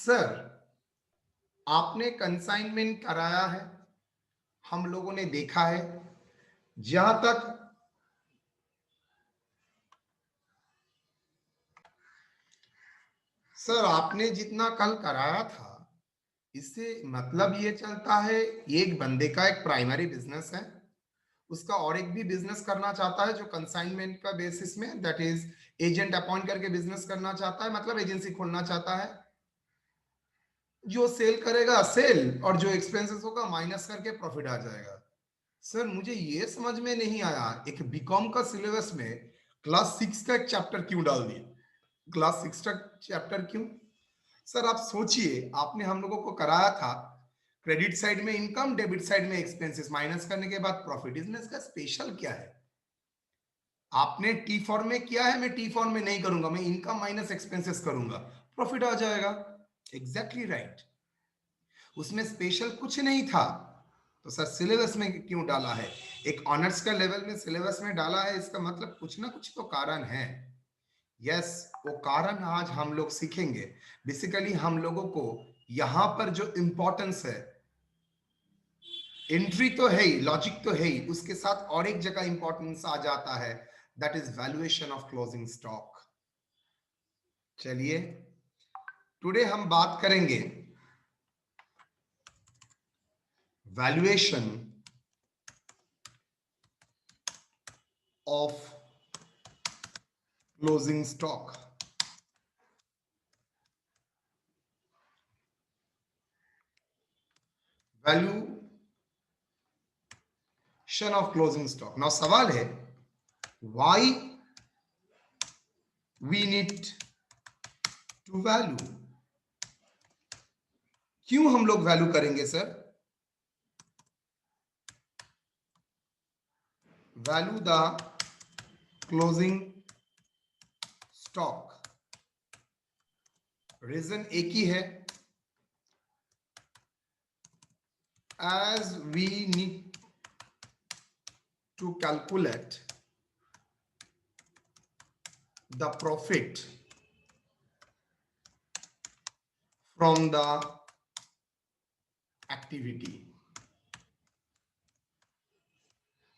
Sir, आपने consignment कराया है, हम लोगों ने देखा है। जहां तक सर आपने जितना कल कराया था, इससे मतलब ये चलता है एक बंदे का एक प्राइमरी बिजनेस है, उसका और एक भी बिजनेस करना चाहता है जो कंसाइनमेंट का बेसिस में, दैट इज एजेंट अपॉइंट करके बिजनेस करना चाहता है, मतलब एजेंसी खोलना चाहता है। जो सेल करेगा सेल, और जो एक्सपेंसेस होगा माइनस करके प्रॉफिट आ जाएगा। सर मुझे ये समझ में नहीं आया, एक बीकॉम का सिलेबस में क्लास 6 का एक चैप्टर क्यों डाल दिया? क्लास 6 का चैप्टर क्यों? सर आप सोचिए, आपने हम लोगों को कराया था क्रेडिट साइड में इनकम, डेबिट साइड में एक्सपेंसेस, माइनस करने के बाद प्रॉफिट। इसमें इसका स्पेशल क्या है? आपने टी फॉर्म में किया है, मैं टी फॉर्म में नहीं करूंगा, मैं इनकम माइनस एक्सपेंसेस करूंगा, प्रॉफिट आ जाएगा। एग्जैक्टली राइट, उसमें स्पेशल कुछ नहीं था। तो सर सिलेबस में क्यों डाला है? एक ऑनर्स का लेवल में सिलेबस में डाला है, इसका मतलब कुछ ना कुछ तो कारण है। यस, वो कारण आज हम लोग सीखेंगे। बेसिकली हम लोगों को यहां पर जो इंपॉर्टेंस है, एंट्री तो है ही, लॉजिक तो है ही, उसके साथ और एक जगह इंपॉर्टेंस आ जाता है, that is valuation of closing stock. चलिए टुडे हम बात करेंगे valuation of closing stock. Valuation of closing stock. Now सवाल है, why we need to value? क्यों हम लोग वैल्यू करेंगे sir? Value the closing stock. Reason एक ही है, as we need to calculate the profit from the activity।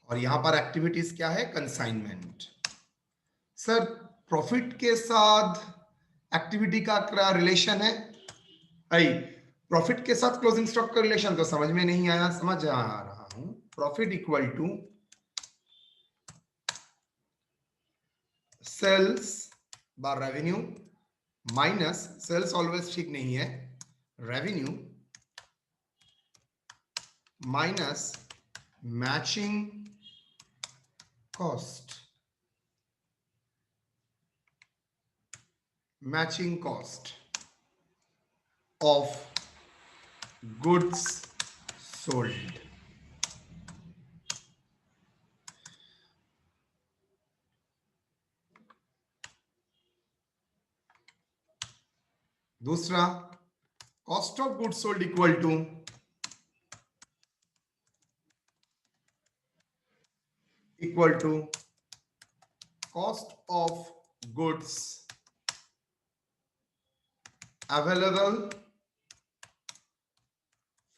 और यहां पर एक्टिविटीज क्या है? कंसाइनमेंट। सर प्रॉफिट के साथ एक्टिविटी का क्या रिलेशन है? आई प्रॉफिट के साथ क्लोजिंग स्टॉक का रिलेशन तो समझ में नहीं आया, समझ आ रहा हूं। Profit equal to sales by revenue minus, sales always ठीक नहीं है, revenue minus matching cost. Matching cost of goods sold. दूसरा, cost of goods sold equal to cost of goods available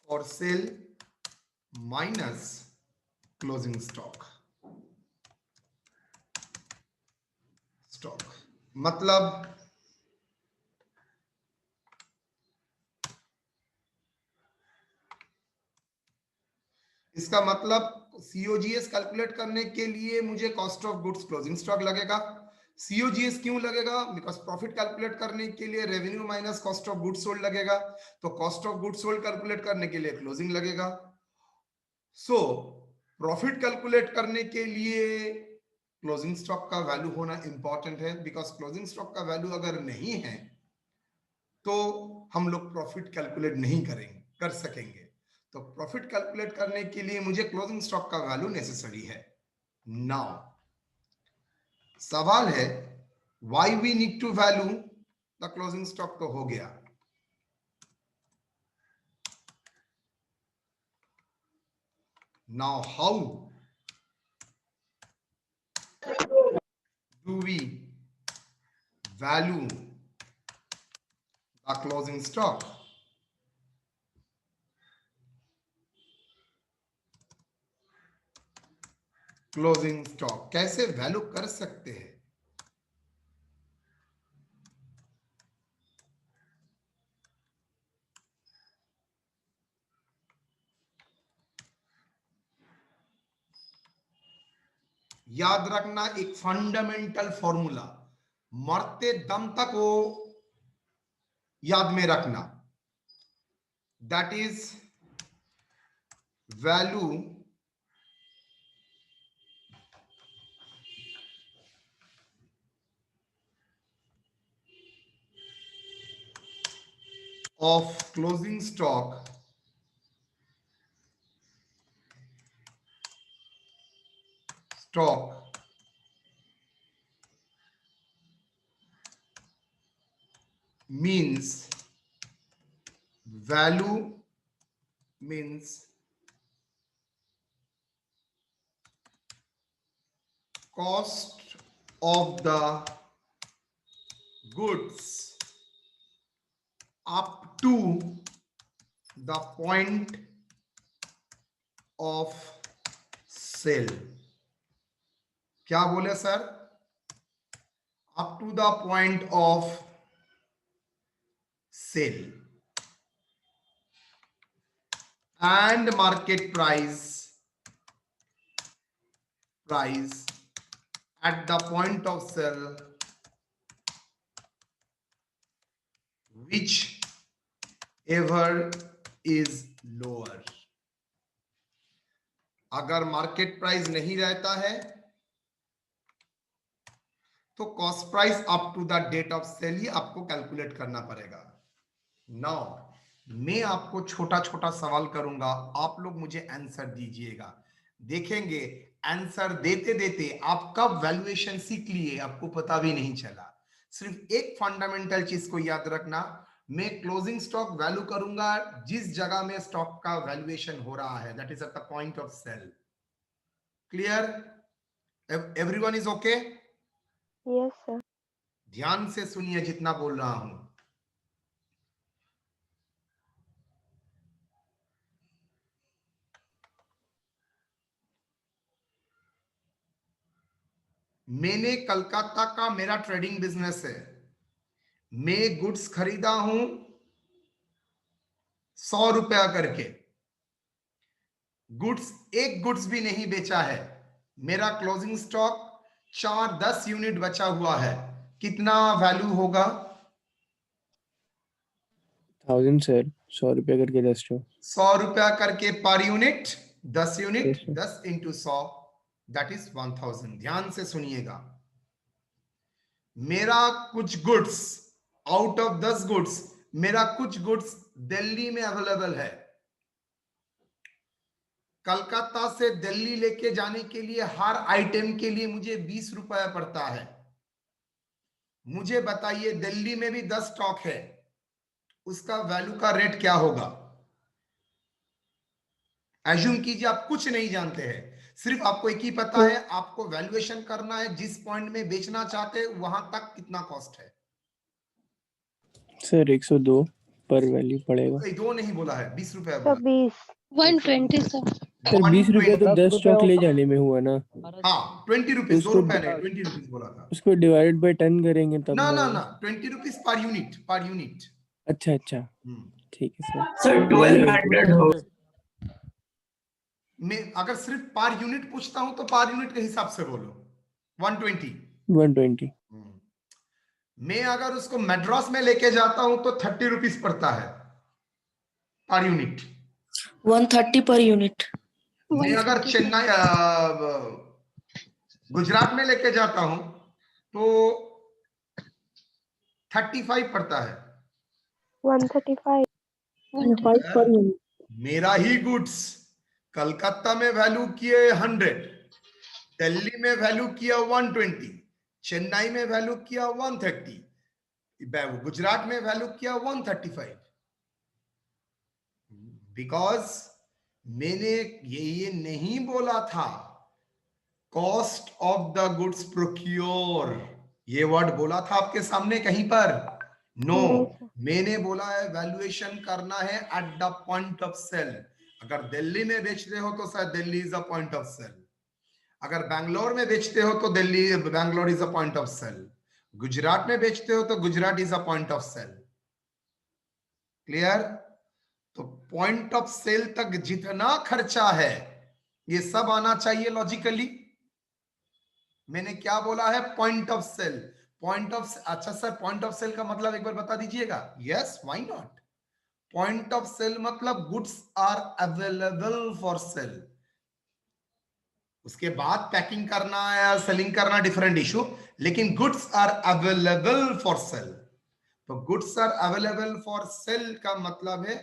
for sale minus closing stock. मतलब इसका मतलब COGS calculate करने के लिए मुझे cost of goods closing stock लगेगा। COGS क्यों लगेगा? बिकॉज प्रॉफिट कैलकुलेट करने के लिए revenue minus cost of goods sold लगेगा, तो cost of goods sold calculate करने के लिए क्लोजिंग लगेगा। सो प्रॉफिट कैलकुलेट करने के लिए क्लोजिंग स्टॉक का वैल्यू होना इंपॉर्टेंट है, बिकॉज क्लोजिंग स्टॉक का वैल्यू अगर नहीं है तो हम लोग प्रॉफिट कैलकुलेट नहीं करेंगे, कर सकेंगे। तो प्रॉफिट कैलकुलेट करने के लिए मुझे क्लोजिंग स्टॉक का वैल्यू नेसेसरी है। नाउ सवाल है, why we need to value the closing stock तो हो गया। Now how do we value closing stock. Closing stock कैसे वैल्यू कर सकते हैं? याद रखना एक फंडामेंटल फॉर्मूला, मरते दम तक वो याद में रखना, that is value of closing stock means value means cost of the goods up to the point of sale। क्या बोले sir? Up to the point of sale and market price at the point of sale whichever is lower। अगर market price नहीं रहता है तो cost price up to the date of sale ही आपको calculate करना पड़ेगा। नाउ मैं आपको छोटा छोटा सवाल करूंगा, आप लोग मुझे आंसर दीजिएगा। देखेंगे आंसर देते देते आप कब वैल्यूएशन सीख लिए आपको पता भी नहीं चला। सिर्फ एक फंडामेंटल चीज को याद रखना, मैं क्लोजिंग स्टॉक वैल्यू करूंगा जिस जगह में स्टॉक का वैल्यूएशन हो रहा है, that is at the point of sale. Clear? Everyone is okay? Yes sir. ध्यान से सुनिए जितना बोल रहा हूं। मैंने कलकत्ता का मेरा ट्रेडिंग बिजनेस है, मैं गुड्स खरीदा हूं 100 रुपया करके, गुड्स एक गुड्स भी नहीं बेचा है, मेरा क्लोजिंग स्टॉक 4-10 यूनिट बचा हुआ है, कितना वैल्यू होगा? 1000 सर, 100 रुपया करके 10 टू 100 रुपया करके per unit, 10 unit, Yes, sir. 10 into 100 that is 1000। ध्यान से सुनिएगा, मेरा कुछ गुड्स आउट ऑफ 10 गुड्स, मेरा कुछ गुड्स दिल्ली में अवेलेबल है। कलकत्ता से दिल्ली लेके जाने के लिए हर आइटम के लिए मुझे 20 रुपया पड़ता है। मुझे बताइए दिल्ली में भी 10 स्टॉक है, उसका वैल्यू का रेट क्या होगा? एज्यूम कीजिए आप कुछ नहीं जानते हैं, सिर्फ आपको एक ही पता है, आपको वैल्यूएशन करना है, जिस पॉइंट में बेचना चाहते हैं वहां तक कितना कॉस्ट है। सर 102 पर वैल्यू पड़ेगा। दो नहीं बोला है, 20 रुपया तो बोला। 20 120 सर। सर 20 रुपया तो 120, 10 स्टॉक ले जाने में हुआ ना, हाँ 20 रुपीज, 2 उसको रुपया नहीं 20 रुपीज बोला था। उसको डिवाइड बाय 10 करेंगे तब ना ना ना ना 20 rupees per unit, per unit. अच्छा अच्छा ठीक है सर। सर 1200 हो। मैं अगर सिर्फ पर यूनिट पूछता हूं तो पर यूनिट के हिसाब से बोलो 120। 120 मैं अगर उसको मद्रास में लेके जाता हूं तो 30 रुपीज पड़ता है पर यूनिट। 130 per unit. मैं अगर चेन्नई गुजरात में लेके जाता हूं तो 35 पड़ता है। 135 पर यूनिट। मेरा ही गुड्स कलकत्ता में वैल्यू किए 100, दिल्ली में वैल्यू किया 120, चेन्नई में वैल्यू किया 130, गुजरात में वैल्यू किया 135। बिकॉज मैंने ये नहीं बोला था cost of the goods procure, ये वर्ड बोला था आपके सामने कहीं पर, नो, नहीं सर। मैंने बोला है वैल्यूएशन करना है at the point of sale. अगर दिल्ली में बेच रहे हो तो शायद Delhi is a point of sale, अगर बैंगलोर में बेचते हो तो Delhi Bangalore is a point of sale, Gujarat में बेचते हो तो Gujarat is a point of sale. Clear? तो पॉइंट ऑफ सेल तक जितना खर्चा है ये सब आना चाहिए लॉजिकली। मैंने क्या बोला है? Point of sale. Point of, अच्छा सर पॉइंट ऑफ सेल का मतलब एक बार बता दीजिएगा। Yes, why not. Point of sale मतलब goods are available for sale. उसके बाद पैकिंग करना या सेलिंग करना डिफरेंट इशू, लेकिन goods are available for sale. तो goods are available for sale का मतलब है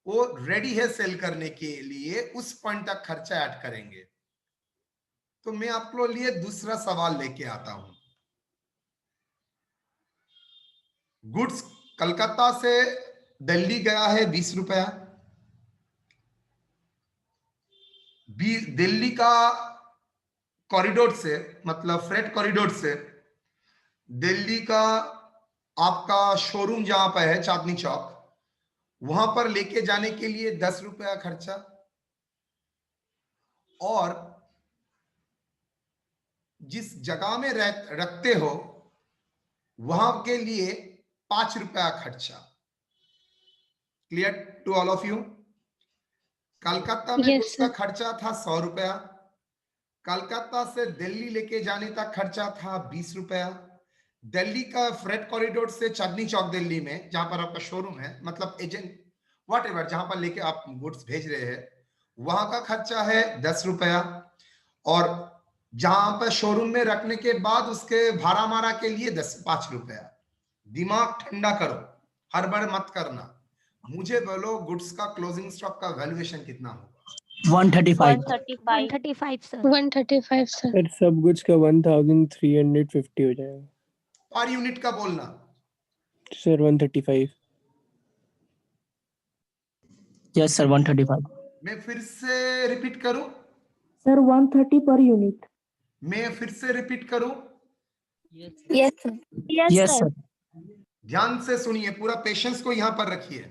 वो रेडी है सेल करने के लिए, उस पॉइंट तक खर्चा ऐड करेंगे। तो मैं आपको लिए दूसरा सवाल लेके आता हूं। गुड्स कलकत्ता से दिल्ली गया है 20 रुपया। दिल्ली का कॉरिडोर से, मतलब फ्रेट कॉरिडोर से दिल्ली का आपका शोरूम जहां पर है चांदनी चौक, वहां पर लेके जाने के लिए 10 रुपया खर्चा, और जिस जगह में रखते हो वहां के लिए 5 रुपया खर्चा। Clear to all of you? Calcutta में Yes, उसका sir. खर्चा था 100 रुपया, कलकत्ता से दिल्ली लेके जाने तक खर्चा था 20 रुपया, दिल्ली का फ्रेट कॉरिडोर से चांदनी चौक दिल्ली में जहां पर आपका शोरूम है, मतलब एजेंट वॉट एवर जहां पर लेके आप गुड्स भेज रहे हैं, वहां का खर्चा है 10 रुपया, और जहां पर शोरूम में रखने के बाद उसके भाड़ा मारा के लिए 5 रुपया। दिमाग ठंडा करो, हड़बड़ मत करना। मुझे बोलो गुड्स का क्लोजिंग स्टॉक का वैल्यूएशन कितना होगा? 135 135 सर। 135, sir. सर सब कुछ का 1350 हो जाएगा। पर यूनिट का बोलना। सर 135। यस सर 135 मैं फिर से रिपीट करूं? Sir, 130 per unit. मैं फिर से रिपीट करूं? Yes, sir. यस सर ध्यान से सुनिए, पूरा पेशेंस को यहां पर रखिए।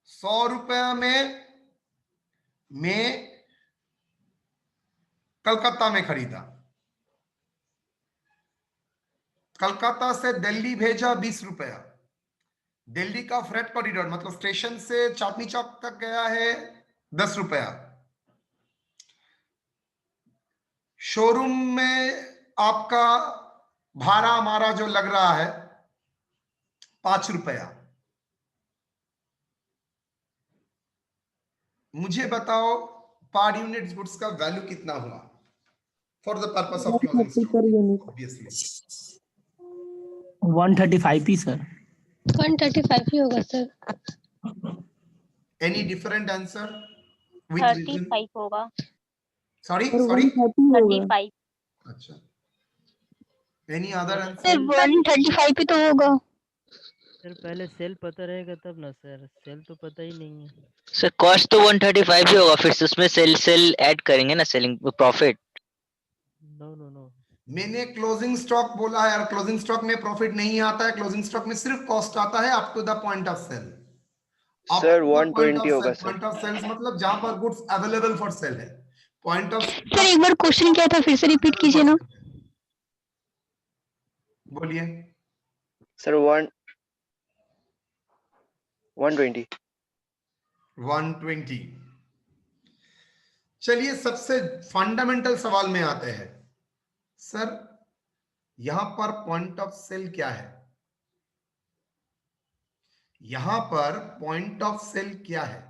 100 रुपया में मैं कलकत्ता में खरीदा, कलकत्ता से दिल्ली भेजा 20 रुपया, दिल्ली का फ्रेट कॉरिडोर मतलब स्टेशन से चांदनी चौक तक गया है 10 रुपया, शोरूम में आपका भाड़ा हमारा जो लग रहा है 5 रुपया। मुझे बताओ पर यूनिट गुड्स का वैल्यू कितना हुआ for the purpose of closing 130 per unit. Obviously 135 ही सर 135 ही होगा, sir. Any different answer with reason? 35 होगा। सॉरी Sir, सॉरी 130 होगा. 35 अच्छा, एनी अदर Sir, आंसर? 135 ही तो होगा. सर पहले सेल पता रहेगा तब ना सर, सेल तो पता ही नहीं है। सर कॉस्ट तो 135 ही होगा, फिर से उसमें सेल ऐड करेंगे ना, selling profit. No no no मैंने क्लोजिंग स्टॉक बोला है, और क्लोजिंग स्टॉक में प्रॉफिट नहीं आता है, क्लोजिंग स्टॉक में सिर्फ कॉस्ट आता है up to the point of sale. Sir 120 होगा सर। पॉइंट ऑफ सेल्स मतलब जहां पर गुड्स अवेलेबल फॉर सेल है। पॉइंट ऑफ सर एक बार क्वेश्चन क्या था, फिर से रिपीट कीजिए ना. बोलिए। सर 120। 120। चलिए सबसे फंडामेंटल सवाल में आते हैं। सर यहां पर पॉइंट ऑफ सेल क्या है? यहां पर पॉइंट ऑफ सेल क्या है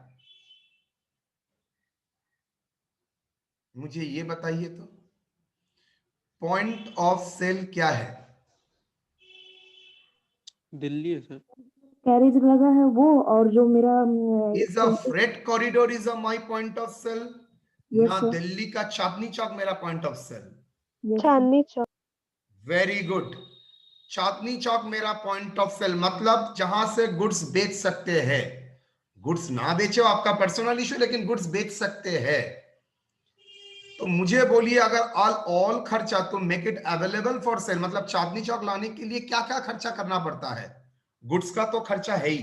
मुझे ये बताइए तो। पॉइंट ऑफ सेल क्या है? दिल्ली है सर। कैरेज लगा है वो, और जो मेरा is a freight corridor is a my point of sale. Yes, ना sir. दिल्ली का चांदनी चौक मेरा point of sale. Yes, sir. Chandni Chowk. Very good. Chandni Chowk मेरा पॉइंट ऑफ सेल, मतलब जहां से गुड्स बेच सकते हैं। गुड्स ना बेचो आपका पर्सनल इशू, लेकिन गुड्स बेच सकते हैं। तो मुझे बोलिए, अगर ऑल खर्चा तो make it available for cell, मतलब चांदनी चौक लाने के लिए क्या क्या खर्चा करना पड़ता है? गुड्स का तो खर्चा है ही,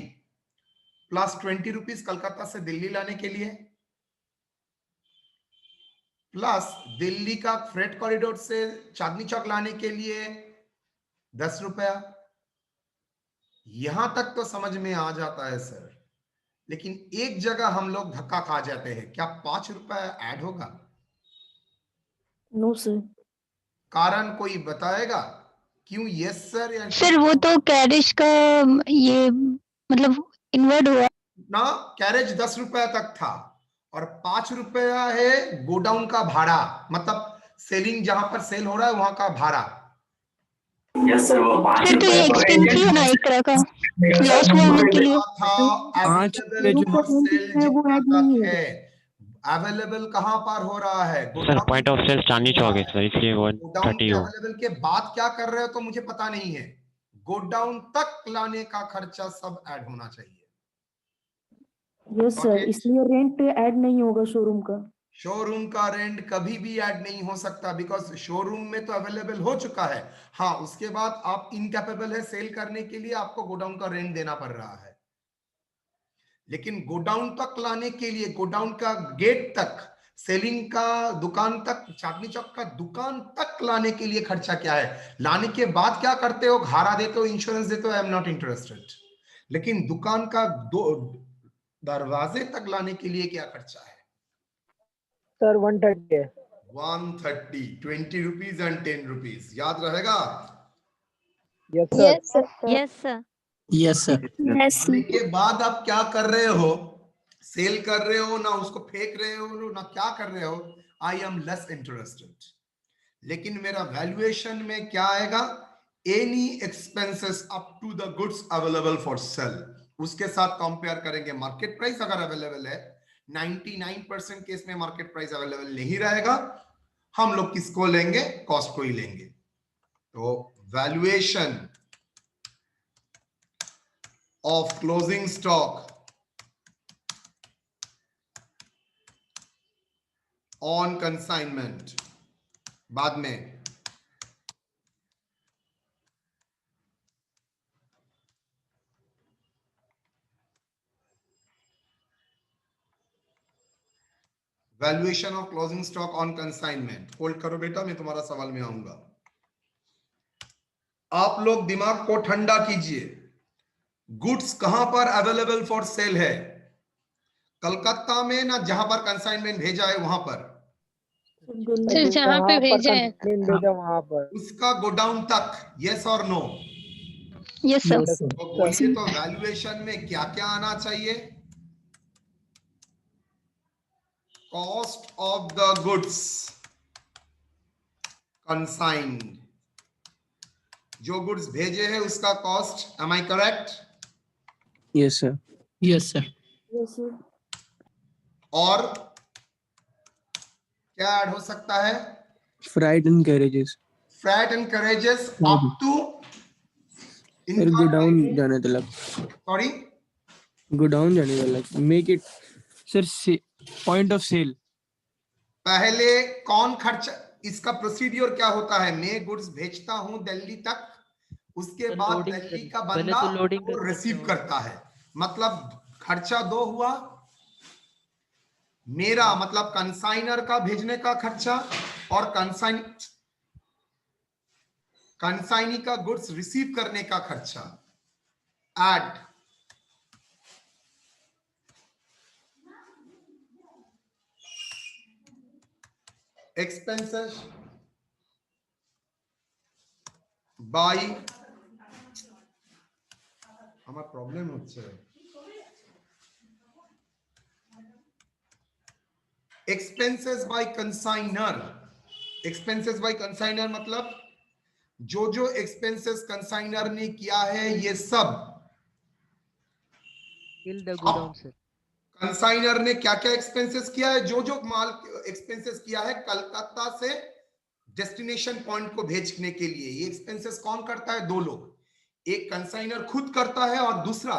प्लस 20 रुपीज कलकत्ता से दिल्ली लाने के लिए, प्लस दिल्ली का फ्रेट कॉरिडोर से चांदनी चौक लाने के लिए 10 रुपया। यहां तक तो समझ में आ जाता है सर, लेकिन एक जगह हम लोग धक्का खा जाते हैं, क्या 5 रुपया ऐड होगा? No sir. कारण कोई बताएगा क्यों? यस सर या सर वो तो कैरिज का ये मतलब इन्वर्ट हुआ ना, कैरेज 10 रुपया तक था और 5 रुपया है गोडाउन का भाड़ा, मतलब सेलिंग जहां पर सेल हो रहा है वहां का भाड़ा। सर तो ये एक्सपेंसिव है ना एक तरह का, लॉस हुआ उनके लिए। पाँच रुपए जो वो ऐड नहीं है। अवेलेबल कहां पर हो रहा है? Sir point of cell Chandni Chowk है सर, इसलिए गोडाउन 130 हो। अवेलेबल के बाद क्या कर रहे हो तो मुझे पता नहीं है, गोडाउन तक लाने का खर्चा सब ऐड होना चाहिए। यस सर, इसलिए रेंट ऐड नहीं होगा शोरूम का। शोरूम का रेंट कभी भी ऐड नहीं हो सकता, बिकॉज शोरूम में तो अवेलेबल हो चुका है। हाँ, उसके बाद आप इनकैपेबल है सेल करने के लिए, आपको गोडाउन का रेंट देना पड़ रहा है, लेकिन गोडाउन तक लाने के लिए, गोडाउन का गेट तक, सेलिंग का दुकान तक, चांदनी चौक का दुकान तक लाने के लिए खर्चा क्या है? लाने के बाद क्या करते हो? घारा देते हो, इंश्योरेंस देते हो, आई एम नॉट इंटरेस्टेड। लेकिन दुकान का दरवाजे तक लाने के लिए क्या खर्चा है? सर 130 है। 130, 20 रुपीज एंड 10 रुपीज, याद रहेगा? Yes sir. Yes sir. Yes sir. लाने के बाद आप क्या कर रहे हो? सेल कर रहे हो ना, उसको फेंक रहे हो ना, क्या कर रहे हो? I am less interested. लेकिन मेरा वैल्यूएशन में क्या आएगा? Any expenses up to the goods available for sale, उसके साथ कंपेयर करेंगे मार्केट प्राइस अगर अवेलेबल है। 99% केस में मार्केट प्राइस अवेलेबल नहीं रहेगा, हम लोग किसको लेंगे? कॉस्ट को ही लेंगे। तो valuation of closing stock on consignment बाद में। Valuation of closing stock on consignment. Hold करो बेटा, मैं तुम्हारा सवाल में आऊंगा। आप लोग दिमाग को ठंडा कीजिए। गुड्स कहां पर अवेलेबल फॉर सेल है? कलकत्ता में ना, जहां पर कंसाइनमेंट भेजा है वहां पर? सर जहाँ पे भेजा है भेजा वहां पर। उसका गोडाउन तक, यस और नो? Yes sir. तो बोलिए, तो वैल्यूएशन में क्या क्या आना चाहिए? Cost of the goods consigned, जो गुड्स भेजे हैं उसका cost, am I correct? Yes sir. Yes sir. Yes sir. और क्या ऐड हो सकता है? Freight and carriages. Freight and carriages up to godown जाने तक। सॉरी, गोडाउन जाने तक। Make it sir point of sale. पहले कौन खर्चा? इसका प्रोसीड्यूर क्या होता है? मैं गुड्स भेजता हूं दिल्ली तक, उसके बाद दिल्ली का बंदा वो रिसीव करता है, मतलब खर्चा दो हुआ। मेरा मतलब कंसाइनर का भेजने का खर्चा और कंसाइनी का गुड्स रिसीव करने का खर्चा ऐड। एक्सपेंसेस बाय, আমার প্রবলেম হচ্ছে। Expenses by consignor. Expenses by consignor मतलब जो एक्सपेंसेस कंसाइनर ने किया है ये सब कंसाइनर ने क्या क्या एक्सपेंसेस किया है, जो माल एक्सपेंसेस किया है कलकत्ता से डेस्टिनेशन पॉइंट को भेजने के लिए, ये एक्सपेंसेस कौन करता है? दो लोग, एक कंसाइनर खुद करता है और दूसरा,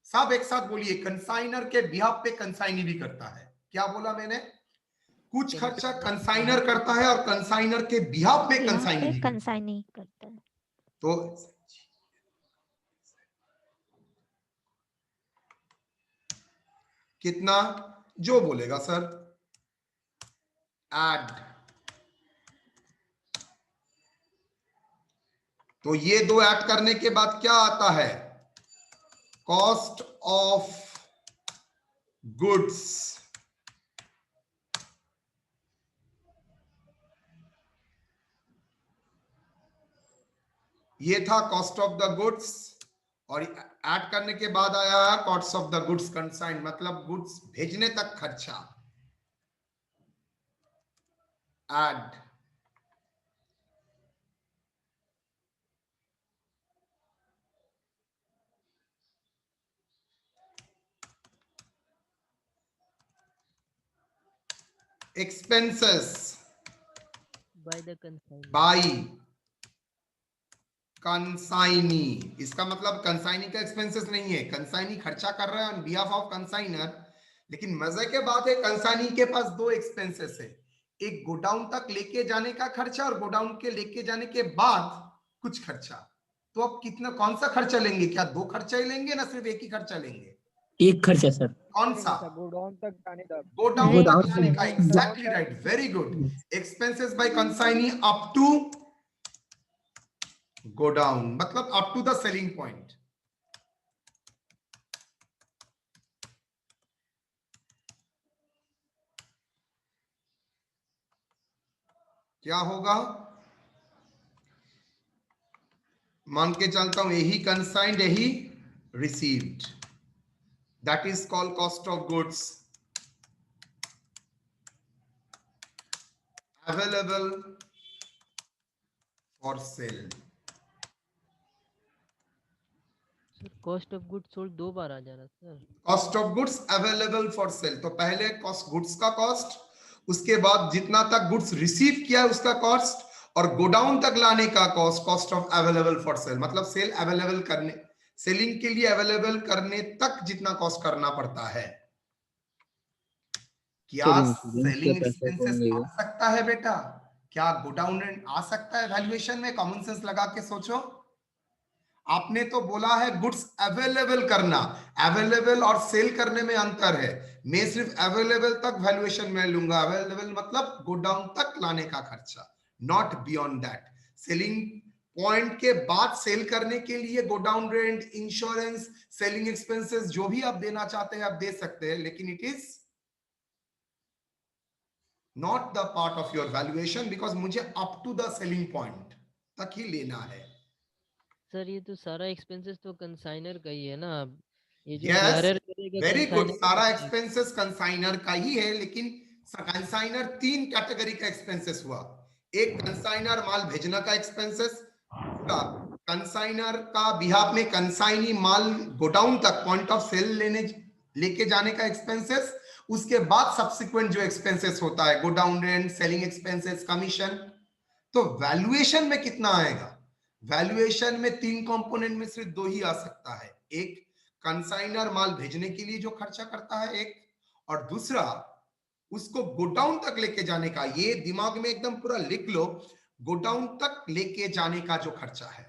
सब एक साथ बोलिए, कंसाइनर के बिहाफ पे कंसाइनी भी करता है। क्या बोला मैंने? कुछ खर्चा कंसाइनर करता है और कंसाइनर के बिहाफ में यहाँ कंसाइनी पे भी करता है। कंसाइनी करता है। तो कितना जो बोलेगा सर, ऐड। तो ये दो ऐड करने के बाद क्या आता है, कॉस्ट ऑफ गुड्स। ये था कॉस्ट ऑफ द गुड्स, और ऐड करने के बाद आया कॉस्ट ऑफ द गुड्स कंसाइंड, मतलब गुड्स भेजने तक खर्चा, add. Expenses by the consignee. By consignee, इसका मतलब कंसाइनी का एक्सपेंसेस नहीं है, कंसाइनी खर्चा कर रहा है ऑन बिहाफ ऑफ कंसाइनर। लेकिन मजे के बात है, कंसाइनी के पास दो एक्सपेंसेस है, एक गोडाउन तक लेके जाने का खर्चा और गोडाउन के लेके जाने के बाद कुछ खर्चा। तो अब कितना, कौन सा खर्चा लेंगे, क्या दो खर्चा ही लेंगे ना सिर्फ एक ही खर्चा लेंगे? एक खर्चा सर। कौन सा? गोडाउन तक जाने तक। गोडाउन तक गोडाउन जाने का, तक। Exactly right, very good. Expenses by consignee up to godown, मतलब up to the selling point. क्या होगा, मान के चलता हूं यही कंसाइंड, यही received, that is called cost of goods available for sale. Cost of goods sold दो बार आ जा रहा sir. Cost of goods available for sale, तो पहले कॉस्ट गुड्स का कॉस्ट, उसके बाद जितना तक गुड्स रिसीव किया उसका कॉस्ट, और गोडाउन तक लाने का cost, cost of available for cell, मतलब सेल अवेलेबल करने, सेलिंग के लिए अवेलेबल करने तक जितना कॉस्ट करना पड़ता है। क्या सेलिंग एक्सपेंसेस आ सकता है बेटा? क्या गोडाउन रेंट आ सकता है वैल्यूएशन में? कॉमन सेंस लगा के सोचो। आपने तो बोला है गुड्स अवेलेबल करना, अवेलेबल और सेल करने में अंतर है। मैं सिर्फ अवेलेबल तक वैल्यूएशन में लूंगा, अवेलेबल मतलब गोडाउन तक लाने का खर्चा, not beyond that. Selling point के बाद सेल करने के लिए godown rent, insurance, selling expenses जो भी आप देना चाहते हैं आप दे सकते हैं, लेकिन it is not the part of your valuation, because मुझे up to the selling point तक ही लेना है। सर ये तो सारा एक्सपेंसेस तो कंसाइनर का ही है ना, ये जो Yes, bearer करेगा वेरी गुड, consignor सारा का है। एक्सपेंसेस कंसाइनर का ही है, लेकिन कंसाइनर तीन कैटेगरी का एक्सपेंसेस हुआ। एक कंसाइनर माल भेजना का एक्सपेंसेस, कंसाइनर का बिहाफ में कंसाइनी माल गोडाउन तक पॉइंट ऑफ सेल लेके जाने का एक्सपेंसेस, उसके बाद सब्सिक्वेंट जो एक्सपेंसेस होता है, godown rent, selling expenses, commission. तो वैल्यूएशन में कितना आएगा? वैल्यूएशन में तीन कंपोनेंट में सिर्फ दो ही आ सकता है, एक कंसाइनर माल भेजने के लिए जो खर्चा करता है एक, और दूसरा उसको गोडाउन तक लेके जाने का। ये दिमाग में एकदम पूरा लिख लो, गोडाउन तक लेके जाने का जो खर्चा है।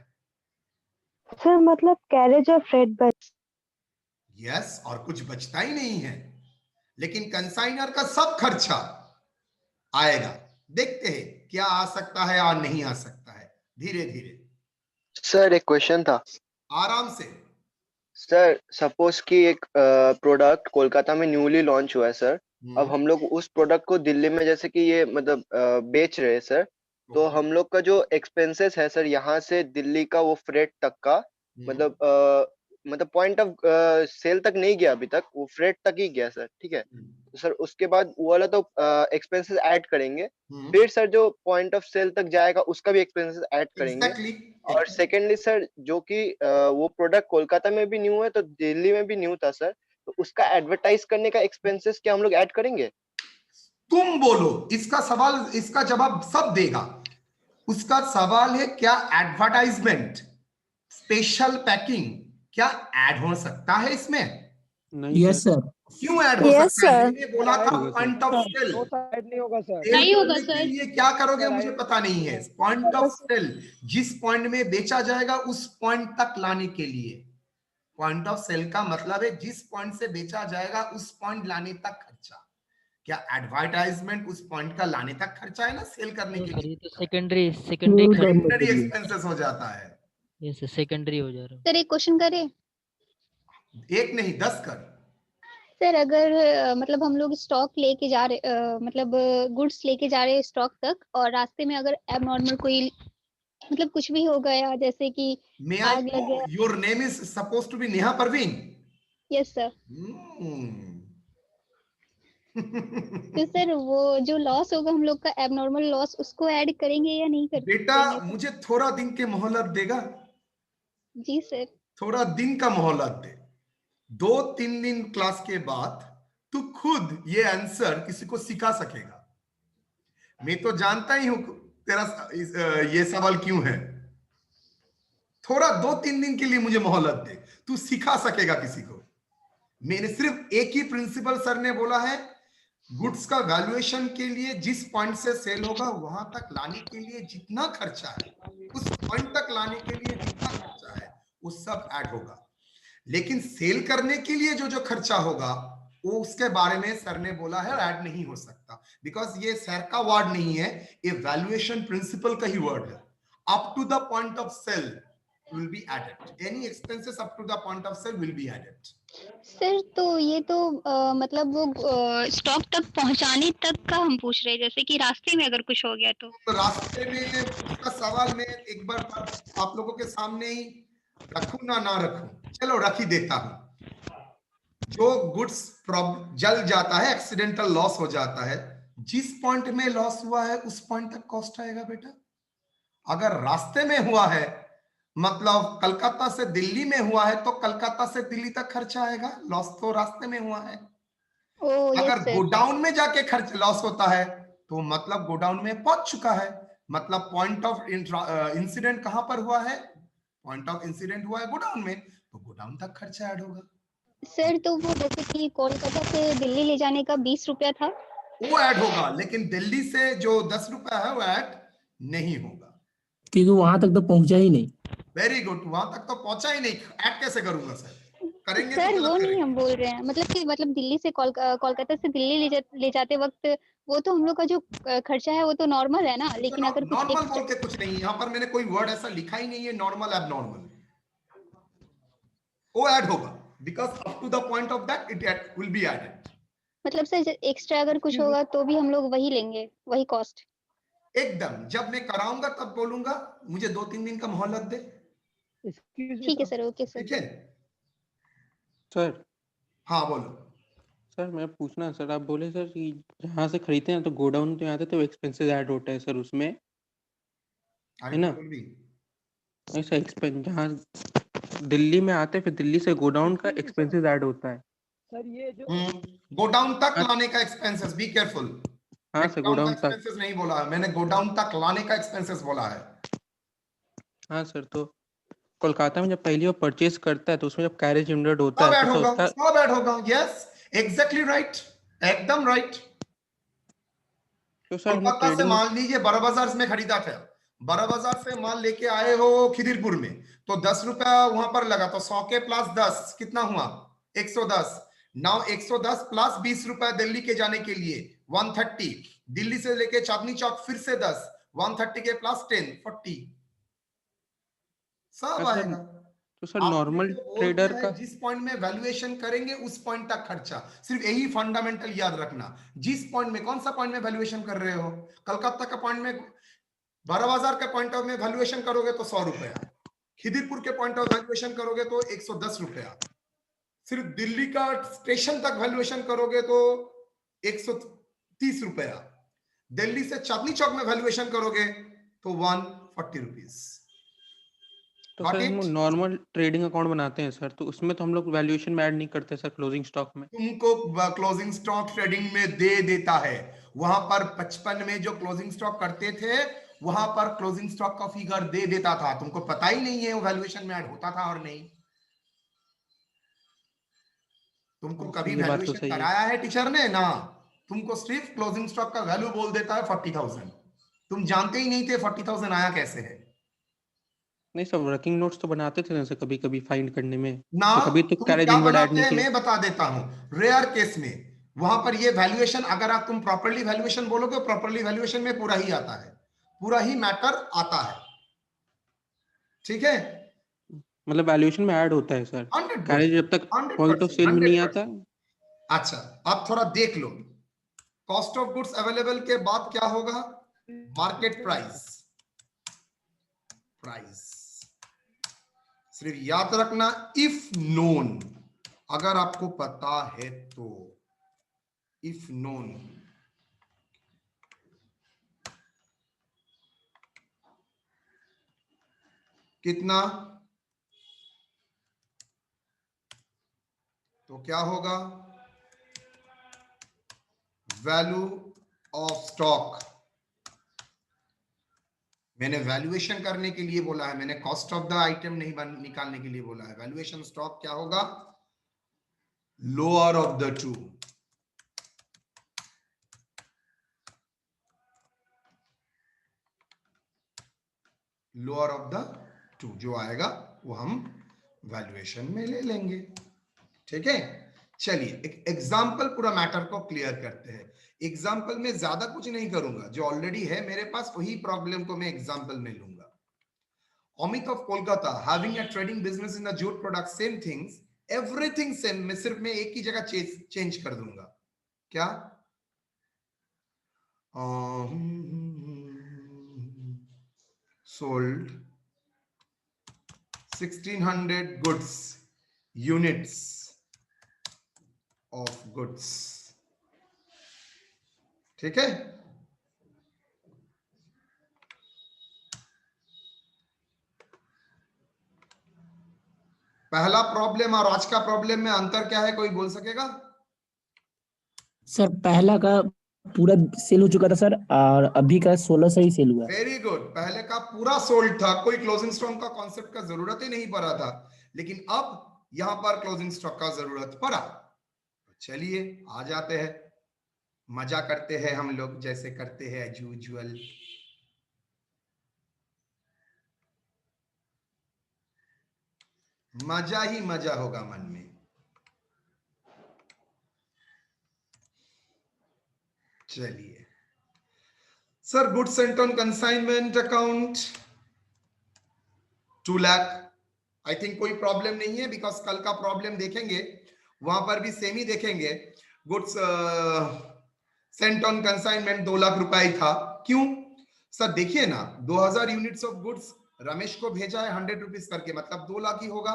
सर मतलब कैरेज और फ्रेट बच। यस, और कुछ बचता ही नहीं है, लेकिन कंसाइनर का सब खर्चा आएगा। देखते हैं क्या आ सकता है और नहीं आ सकता है, धीरे धीरे। सर एक क्वेश्चन था। आराम से। सर सपोज कि एक प्रोडक्ट कोलकाता में न्यूली लॉन्च हुआ है सर, अब हम लोग उस प्रोडक्ट को दिल्ली में जैसे कि ये मतलब बेच रहे हैं सर, तो हम लोग का जो एक्सपेंसेस है सर यहाँ से दिल्ली का वो फ्रेट तक का, मतलब पॉइंट ऑफ सेल तक नहीं गया अभी तक, वो फ्रेट तक ही गया सर, ठीक है। तो सर उसके बाद वो वाला तो एक्सपेंसेस ऐड करेंगे, फिर सर जो पॉइंट ऑफ सेल तक जाएगा उसका भी एक्सपेंसेस ऐड करेंगे। Exactly. और सेकेंडली सर जो कि वो प्रोडक्ट कोलकाता में भी न्यू है तो दिल्ली में भी न्यू था सर, तो उसका एडवर्टाइज करने का एक्सपेंसेस क्या हम लोग ऐड करेंगे? तुम बोलो, इसका सवाल, इसका जवाब सब देगा। उसका सवाल है क्या एडवर्टाइजमेंट, स्पेशल पैकिंग क्या ऐड हो सकता है इसमें? नहीं यस सर। सर। क्यों ऐड हो Yes, सकता है? sir. मैंने बोला था होगा पॉइंट ऑफ सेल। नहीं होगा सर। सेल नहीं होगा करने के सर। लिए क्या करोगे मुझे पता नहीं है। पॉइंट ऑफ सेल, जिस पॉइंट में बेचा जाएगा उस पॉइंट तक लाने के लिए। पॉइंट ऑफ सेल का मतलब है जिस पॉइंट से बेचा जाएगा उस पॉइंट लाने तक खर्चा। क्या एडवर्टाइजमेंट उस पॉइंट का लाने तक खर्चा है ना, सेल करने के सर लिए ये तो सेकेंडरी सेकेंडरी एक्सपेंसेस हो जाता है। ये सेकेंडरी हो जा रहा सर एक क्वेश्चन करें? एक नहीं 10 कर। सर अगर मतलब हम लोग स्टॉक लेके जा रहे मतलब गुड्स लेके जा रहे हैं स्टॉक तक, और रास्ते में अगर एबनॉर्मल कोई मतलब कुछ भी हो गया, जैसे कि मे आई आग लग गया। Your name is suppose to be Neha Parveen. Yes sir. तो सर वो जो लॉस होगा हम लोग का, एबनॉर्मल लॉस, उसको ऐड करेंगे या नहीं बेटा करेंगे सर? मुझे थोड़ा दिन के मोहलत देगा, जी सर। थोड़ा दिन का मोहलत दे। 2-3 दिन क्लास के बाद तू खुद ये आंसर किसी को सिखा सकेगा। मैं तो जानता ही हूं तेरा ये सवाल क्यों है। थोड़ा 2-3 दिन के लिए मुझे मोहलत दे, तू सिखा सकेगा किसी को। मैंने सिर्फ एक ही प्रिंसिपल सर ने बोला है, गुड्स का वैल्यूएशन के लिए जिस पॉइंट से सेल होगा वहां तक लाने के लिए जितना खर्चा है, उस पॉइंट तक लाने के लिए जितना खर्चा है वो सब ऐड होगा। लेकिन सेल करने के लिए जो जो खर्चा होगा वो उसके बारे में सर ने बोला है ऐड नहीं हो सकता, बिकॉज ये सर का वर्ड नहीं है, ये वैल्यूएशन प्रिंसिपल का ही वर्ड है। Up to the point of sale will be added. Any expenses up to the point of sale will be added. Sir तो ये तो मतलब वो स्टॉक तक पहुंचाने तक का हम पूछ रहे हैं, जैसे कि रास्ते में अगर कुछ हो गया तो रास्ते में उसका सवाल मैं एक बार आप लोगों के सामने ही रखूं ना रखूं, चलो रख ही देता हूं। जो गुड्स जल जाता है, एक्सीडेंटल लॉस हो जाता है, जिस पॉइंट में लॉस हुआ है उस पॉइंट तक कॉस्ट आएगा बेटा। अगर रास्ते में हुआ है, मतलब कलकत्ता से दिल्ली में हुआ है, तो कलकत्ता से दिल्ली तक खर्चा आएगा, लॉस तो रास्ते में हुआ है। अगर गोडाउन में जाके खर्च लॉस होता है तो मतलब गोडाउन में पहुंच चुका है, मतलब पॉइंट ऑफ इंसिडेंट कहां पर हुआ है, पॉइंट ऑफ इंसिडेंट हुआ है गोडाउन में, तो गोडाउन तक खर्चा ऐड होगा। सर तो वो जैसे कि कोलकाता से दिल्ली ले जाने का 20 रुपया था, वो ऐड होगा, लेकिन दिल्ली से जो 10 रुपया है वो ऐड नहीं होगा, क्योंकि वहां तक तो पहुंचा ही नहीं। वेरी गुड, वहां तक तो पहुंचा ही नहीं, ऐड कैसे करूंगा सर? करेंगे सर तो वो नहीं हम बोल रहे हैं, मतलब कि मतलब दिल्ली से कोलकाता से दिल्ली ले जाते वक्त वो तो हम लोग का जो खर्चा है वो तो नॉर्मल है ना, लेकिन अगर कुछ नॉर्मल बोल के कुछ नहीं, यहाँ पर मैंने कोई वर्ड ऐसा लिखा ही नहीं है नॉर्मल एबनॉर्मल, वो ऐड होगा, because up to the point of that it will be added. मतलब सर एक्स्ट्रा अगर कुछ होगा तो भी हम लोग वही लेंगे, वही कॉस्ट एकदम। जब मैं कराऊंगा तब बोलूंगा, मुझे 2-3 दिन का मोहलत दे। ठीक है सर, ओके सर। ठीक है सर। हाँ बोलो सर मैं पूछना सर, आप बोले सर कि जहाँ से खरीदते हैं तो गोडाउन में आते तो एक्सपेंसेस ऐड होता है सर उसमें, है ना? ऐसा एक्सपेंस जहाँ दिल्ली में आते हैं फिर दिल्ली से गोडाउन का एक्सपेंसेस ऐड होता है सर। ये जो गोडाउन तक लाने का एक्सपेंसेस, बी केयरफुल। हाँ सर, गोडाउन तक। एक्सपेंसेस नहीं बोला है मैंने, गोडाउन तक लाने का एक्सपेंसेस बोला है। हाँ सर, तो कोलकाता में जब पहली बार परचेज करता है तो उसमें जब कैरेज यूनिट होता है तो उसका सब ऐड होगा। यस एग्जैक्टली राइट, एकदम राइट। तो सर कोलकाता से मान लीजिए बड़ा बाजार में खरीदा था, बड़ा बाजार से माल लेके आए हो खिदिरपुर में, तो 10 रुपया वहां पर लगा, तो 100 के प्लस 10 कितना हुआ? 110। नाउ 110 प्लस 20 रुपया दिल्ली के जाने के लिए 130, दिल्ली से लेके चांदनी चौक फिर से 10, 130 के प्लस 10 40 सब आएगा। तो सर नॉर्मल ट्रेडर का जिस पॉइंट में वैल्यूएशन करेंगे उस पॉइंट तक खर्चा, सिर्फ यही फंडामेंटल याद रखना। जिस पॉइंट में, कौन सा पॉइंट में वैल्यूएशन कर रहे हो? कलकत्ता का पॉइंट में, बड़ा बाजार के पॉइंट ऑफ में वैल्यूएशन करोगे तो 100 रुपया, खिदिरपुर के पॉइंट ऑफ वैल्यूएशन करोगे तो 110 रुपया, सिर्फ दिल्ली का स्टेशन तक वैल्यूएशन करोगे तो 130 रुपया, दिल्ली से चांदनी चौक में वैल्यूएशन करोगे तो 140 रुपीज। तो सर हम नॉर्मल ट्रेडिंग अकाउंट बनाते हैं सर, तो उसमें तो हम लोग वैल्यूएशन में ऐड नहीं करते सर, क्लोजिंग स्टॉक में। तुमको क्लोजिंग स्टॉक ट्रेडिंग में दे देता है, वहां पर 55 में जो क्लोजिंग स्टॉक करते थे वहां पर क्लोजिंग स्टॉक का फिगर दे देता था, तुमको पता ही नहीं है वो वैल्यूएशन में ऐड होता था और नहीं। तुमको कभी ये बात तो वैल्यूएशन सही है। कराया है टीचर ने ना? तुमको सिर्फ क्लोजिंग स्टॉक का वैल्यू बोल देता है 40,000। तुम जानते ही नहीं थे 40,000 आया कैसे है नहीं सर, वर्किंग नोट्स तो बनाते थे ना सर, कभी कभी फाइंड करने में। ना। तो कभी तो तुम कैरेज क्या इनवर्ड ऐड बनाते नहीं हैं किया। मैं बता देता हूं। रेयर केस में वहां पर ये वैल्यूएशन, अगर आप तुम प्रॉपर्ली वैल्यूएशन बोलोगे, प्रॉपर्ली वैल्यूएशन में पूरा ही आता है, पूरा ही मैटर आता है। ठीक है, मतलब वैल्यूएशन में ऐड होता है सर, 100%, कैरेज जब तक पॉइंट ऑफ 100%, सेल में नहीं 100%। आता। अच्छा, अब थोड़ा देख लो, कॉस्ट ऑफ गुड्स अवेलेबल के बाद क्या होगा? Market price. सिर्फ याद रखना, इफ नोन, अगर आपको पता है तो, इफ नोन, कितना, तो क्या होगा? Value of stock. मैंने वैल्यूएशन करने के लिए बोला है, मैंने कॉस्ट ऑफ द आइटम नहीं निकालने के लिए बोला है। वैल्यूएशन स्टॉक क्या होगा? Lower of the two. Lower of the two जो आएगा वो हम वैल्यूएशन में ले लेंगे। ठीक है, चलिए एक एग्जांपल पूरा मैटर को क्लियर करते हैं। एग्जांपल में ज्यादा कुछ नहीं करूंगा, जो ऑलरेडी है मेरे पास वही प्रॉब्लम को मैं एग्जांपल में लूंगा। Amit of Kolkata having a trading business in the jute product, same things, everything same, मैं सिर्फ मैं एक ही जगह चेंज कर दूंगा। क्या? sold 1600 goods, units of goods। ठीक है, पहला प्रॉब्लम और आज का प्रॉब्लम में अंतर क्या है, कोई बोल सकेगा? सर पहला का पूरा सेल हो चुका था सर, और अभी का 16 से ही सेल हुआ है। वेरी गुड, पहले का पूरा सोल्ड था, कोई क्लोजिंग स्टॉक का कॉन्सेप्ट का जरूरत ही नहीं पड़ा था, लेकिन अब यहां पर क्लोजिंग स्टॉक का जरूरत पड़ा। चलिए आ जाते हैं, मजा करते हैं हम लोग जैसे करते हैं एज यूजुअल। मजा ही मजा होगा मन में। चलिए sir, goods sent on consignment account 2 lakh. I think कोई प्रॉब्लम नहीं है, बिकॉज कल का प्रॉब्लम देखेंगे वहां पर भी सेम ही देखेंगे। Goods sent on consignment 2 lakh रुपए ही था। क्यों सर? देखिए ना, 2000 यूनिट्स ऑफ गुड्स रमेश को भेजा है 100 रुपीज करके, मतलब 2 लाख ही होगा।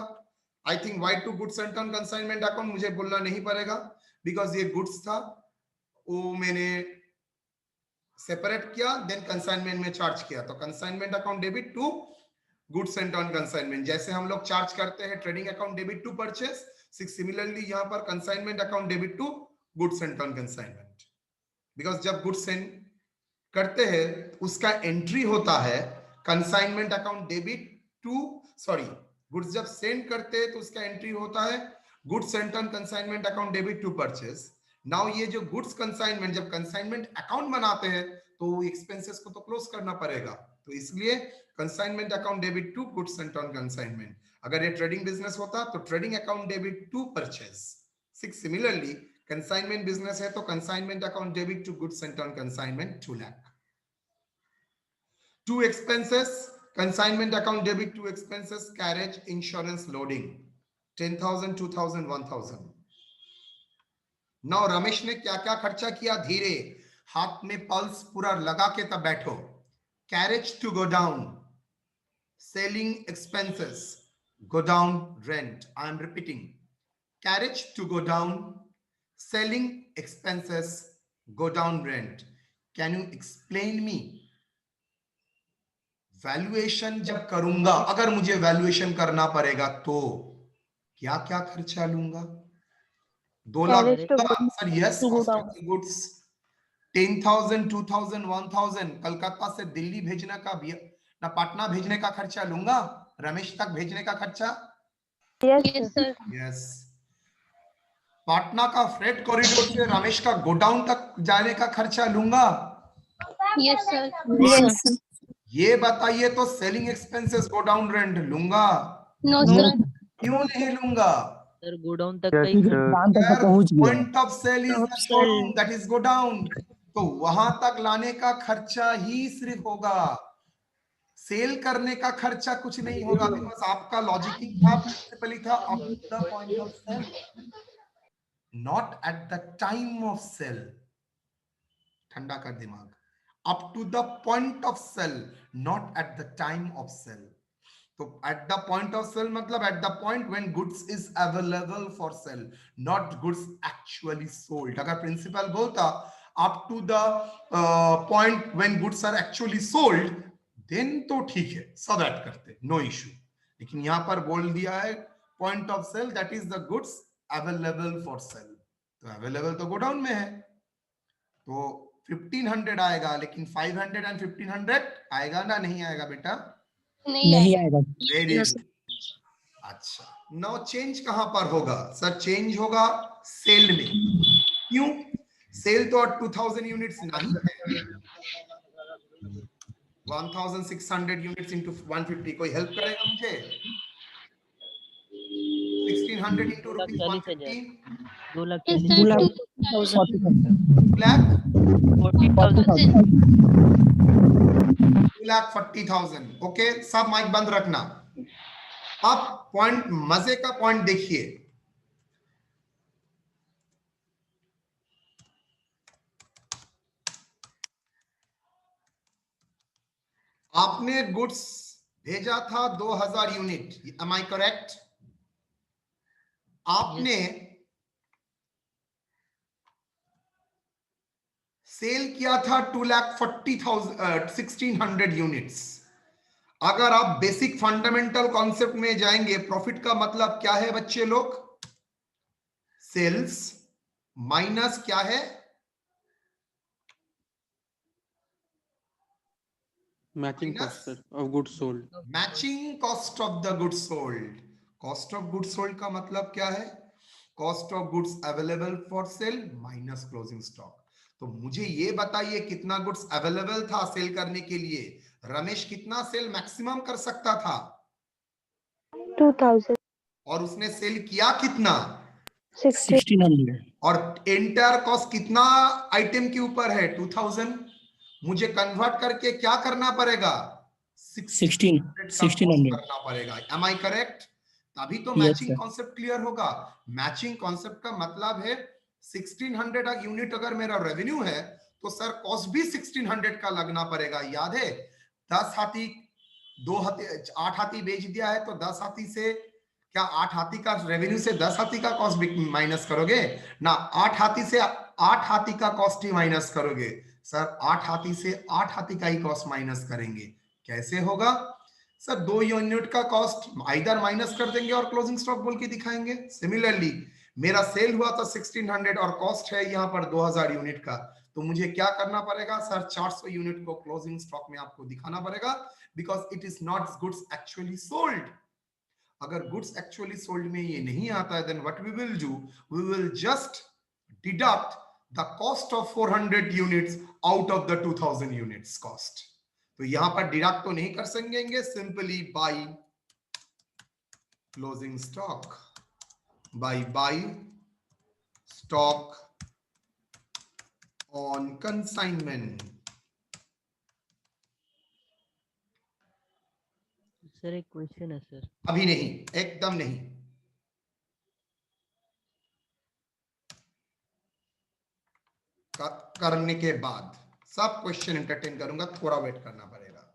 I think why to goods sent on consignment account मुझे बोलना नहीं पड़ेगा, बिकॉज ये गुड्स था, वो मैंने सेपरेट किया, देन कंसाइनमेंट में चार्ज किया, तो consignment account debit to goods sent on consignment. जैसे हम लोग चार्ज करते हैं trading account debit to purchase, similarly यहां पर consignment account debit to goods sent on consignment. Because जब गुड्स सेंड करते हैं उसका एंट्री होता है consignment account debit to, sorry, goods जब सेंड करते हैं तो उसका एंट्री होता है goods sent on consignment account debit to purchase. Now ये जो गुड्स कंसाइनमेंट, जब कंसाइनमेंट अकाउंट बनाते हैं तो एक्सपेंसेस को तो क्लोज करना पड़ेगा, तो इसलिए consignment account debit to goods sent on consignment. अगर ये ट्रेडिंग बिजनेस होता तो trading account debit to purchase. Similarly consignment business है तो consignment account debit to goods sent on consignment 2 lakh. 2 expenses, consignment account debit 2 expenses, carriage, insurance, loading 10,000, 2,000, 1,000। Now Ramesh ने क्या क्या खर्चा किया, धीरे हाथ में पल्स पूरा लगा के तब बैठो। Carriage to godown, selling expenses godown, rent, I am repeating, carriage to godown, selling expenses godown, rent. Can you explain me? Valuation जब करूंगा, अगर मुझे वैल्यूएशन करना पड़ेगा तो क्या क्या खर्चा लूंगा? 2 lakh sir, yes, cost of the goods 10,000, 2,000, 1,000। Calcutta से दिल्ली भेजने का ना पटना भेजने का खर्चा लूंगा, रमेश तक भेजने का खर्चा। Yes sir. यस, पाटना का फ्रेट कॉरिडोर से रमेश का गोडाउन तक जाने का खर्चा लूंगा? Yes sir. ये बताइए तो सेलिंग एक्सपेंसेस गोडाउन रेंट लूंगा? No sir. क्यों नहीं लूंगा? सर गोडाउन तक का ही क्योंकि दुकान तक तो पहुंच गया। Point of sale is the showroom, that is godown. तो वहां तक लाने का खर्चा ही सिर्फ होगा, सेल करने का खर्चा कुछ नहीं होगा। बिकॉज आपका लॉजिक था, प्रिंसिपली था up to the point of sale, not at the time of sale. ठंडा कर दिमाग, up to the point of sale, not at the time of sale. तो at the point of sale मतलब at the point when goods is available for sale, not goods actually sold. अगर principal बोलता up to the point when goods are actually sold, then तो ठीक है, सब add करते, no issue. लेकिन यहां पर बोल दिया है point of sale that is the goods available for sale. तो अवेलेबल तो गोडाउन में है, तो 1500 आएगा, लेकिन 500 एंड 1500 आएगा ना? नहीं आएगा बेटा? नहीं आएगा। Very good. अच्छा, नाउ चेंज कहां पर होगा? सर चेंज होगा सेल में। क्यों? सेल तो 2000 यूनिट्स नहीं है, 1600 यूनिट्स इंटू 150। कोई हेल्प करेगा मुझे? 1600 इंटू रुपीज 150, 2,40,000। ओके, सब माइक बंद रखना। अब पॉइंट, मजे का पॉइंट देखिए। आपने गुड्स भेजा था 2000 यूनिट, एम आई करेक्ट? आपने सेल किया था 2,40,000 1600 यूनिट्स। अगर आप बेसिक फंडामेंटल कॉन्सेप्ट में जाएंगे, प्रॉफिट का मतलब क्या है बच्चे लोग? सेल्स माइनस क्या है? Matching cost of goods sold. Matching cost of the goods sold. Cost of goods sold का मतलब क्या है? Cost of goods available for sale minus closing stock. तो मुझे ये बताइए कितना गुड्स अवेलेबल था सेल करने के लिए? रमेश कितना सेल मैक्सिमम कर सकता था? 2000। और उसने सेल किया कितना? 1600। और एंटायर कॉस्ट कितना आइटम के ऊपर है? 2000। मुझे कन्वर्ट करके क्या करना पड़ेगा? 1600 करना पड़ेगा। Am I correct? तभी तो मैचिंग कॉन्सेप्ट क्लियर होगा। मैचिंग कॉन्सेप्ट का मतलब है 1600 यूनिट अगर मेरा रेवेन्यू है तो सर कॉस्ट भी 1600 का लगना पड़ेगा। याद है? 10 हाथी 2 हाथी 8 हाथी बेच दिया है तो 10 हाथी से क्या 8 हाथी का रेवेन्यू से 10 हाथी का कॉस्ट माइनस करोगे ना? 8 हाथी से 8 हाथी का कॉस्ट ही माइनस करोगे। सर 8 हाथी से 8 हाथी का ही कॉस्ट माइनस करेंगे। कैसे होगा? सर 2 यूनिट का कॉस्ट आइदर माइनस कर देंगे और क्लोजिंग स्टॉक बोल के दिखाएंगे। सिमिलरली मेरा सेल हुआ था 1600 और कॉस्ट है यहाँ पर 2000 यूनिट का, तो मुझे क्या करना पड़ेगा? सर 400 यूनिट को क्लोजिंग स्टॉक में आपको दिखाना पड़ेगा, because it is not goods actually sold. अगर गुड्स एक्चुअली सोल्ड में ये नहीं आता है, then what we will do, we will just deduct the cost of 400 units out of the 2000 units cost. तो यहां पर डिडक्ट तो नहीं कर सकेंगे, simply by closing stock, by stock on consignment. Sir एक क्वेश्चन है सर। अभी नहीं, एकदम नहीं। करने के बाद सब क्वेश्चन एंटरटेन करूंगा, थोड़ा वेट करना पड़ेगा।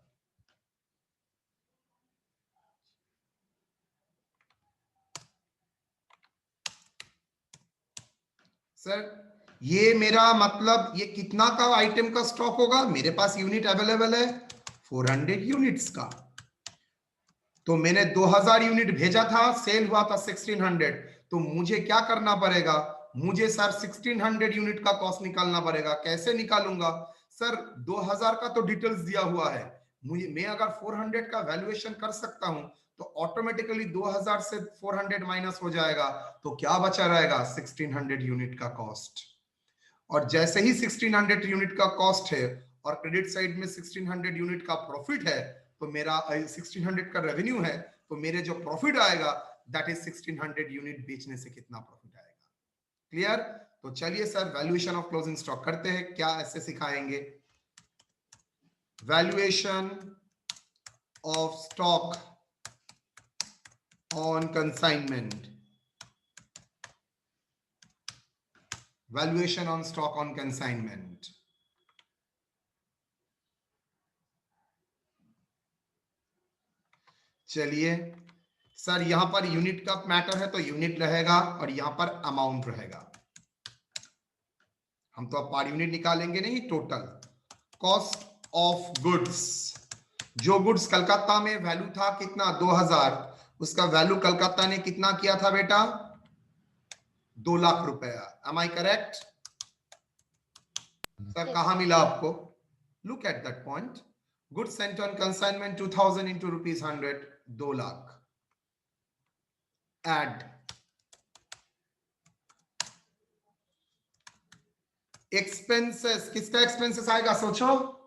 सर ये मेरा मतलब ये कितना का आइटम का स्टॉक होगा? मेरे पास यूनिट अवेलेबल है 400 यूनिट्स का, तो मैंने 2000 यूनिट भेजा था, सेल हुआ था 1600, तो मुझे क्या करना पड़ेगा? मुझे सर 1600 यूनिट का कॉस्ट निकालना पड़ेगा। कैसे निकालूंगा? सर 2000 का तो डिटेल्स दिया हुआ है, मैं अगर 400 का वैल्यूएशन कर सकता हूं तो ऑटोमेटिकली 2000 से 400 माइनस हो जाएगा, तो क्या बचा रहेगा? 1600 यूनिट का कॉस्ट। और जैसे ही 1600 यूनिट का कॉस्ट है और क्रेडिट साइड में 1600 यूनिट का प्रॉफिट है, तो मेरा 1600 का रेवेन्यू है, तो मेरे जो प्रॉफिट आएगा दैट इज 1600 यूनिट बेचने से कितना प्रॉफिट आएगा। क्लियर? तो चलिए sir valuation of closing stock करते हैं। क्या ऐसे सिखाएंगे? Valuation of stock on consignment, valuation on stock on consignment. चलिए सर, यहां पर यूनिट का मैटर है तो यूनिट रहेगा और यहां पर अमाउंट रहेगा। हम तो अब पर यूनिट निकालेंगे नहीं, टोटल कॉस्ट ऑफ गुड्स। जो गुड्स कलकत्ता में वैल्यू था कितना? 2000, उसका वैल्यू कलकत्ता ने कितना किया था बेटा? 2 लाख रुपया। M I correct? सर कहां मिला आपको? Look at that point. Goods sent on consignment 2000 into rupees 100, 2 lakh. Add expenses, किसका एक्सपेंसेस आएगा? सोचो।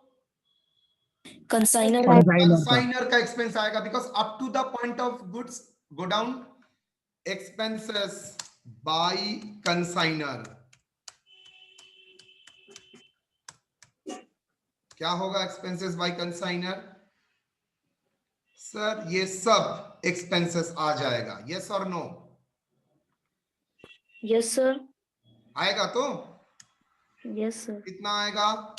कंसाइनर का एक्सपेंस आएगा, because up to the point of goods godown. Expenses by consignor क्या होगा? Expenses by consignor. सर ये सब expenses आ जाएगा, यस और नो? Yes sir. आएगा तो? Yes sir. कितना आएगा?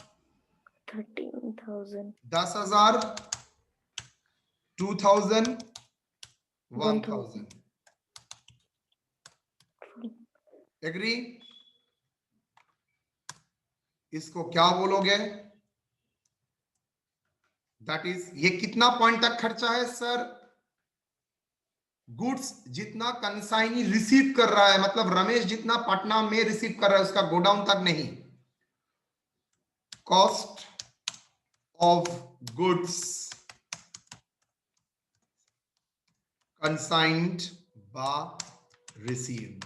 13,000, 10,000, 2,000, 1,000। एग्री? इसको क्या बोलोगे? दैट इज, ये कितना पॉइंट तक खर्चा है सर? गुड्स जितना कंसाइनी रिसीव कर रहा है, मतलब रमेश जितना पटना में रिसीव कर रहा है उसका गोडाउन तक नहीं। Cost of goods consigned by received,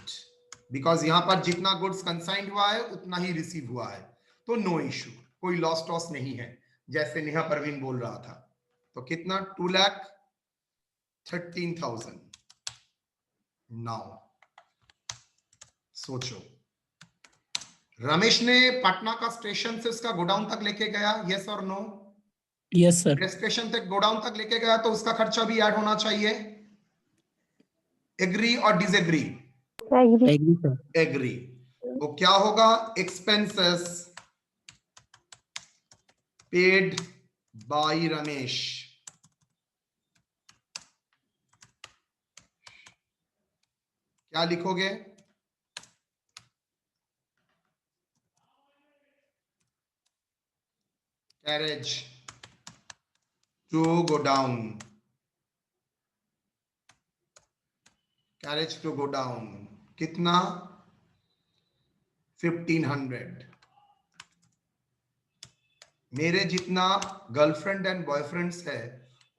because यहां पर जितना गुड्स कंसाइंड हुआ है उतना ही रिसीव हुआ है, तो नो इश्यू, कोई लॉस टॉस नहीं है, जैसे नेहा परवीन बोल रहा था। तो कितना? 2,13,000। नाउ सोचो, रमेश ने पटना का स्टेशन से उसका गोडाउन तक लेके गया, यस और नो? Yes sir. स्टेशन तक गोडाउन तक लेके गया तो उसका खर्चा भी ऐड होना चाहिए। एग्री और डिसएग्री? Agree sir. एग्री। तो क्या होगा? एक्सपेंसेस पेड बाय रमेश क्या लिखोगे? Carriage to godown, carriage to godown कितना? 1,500। मेरे जितना गर्लफ्रेंड एंड बॉयफ्रेंड्स है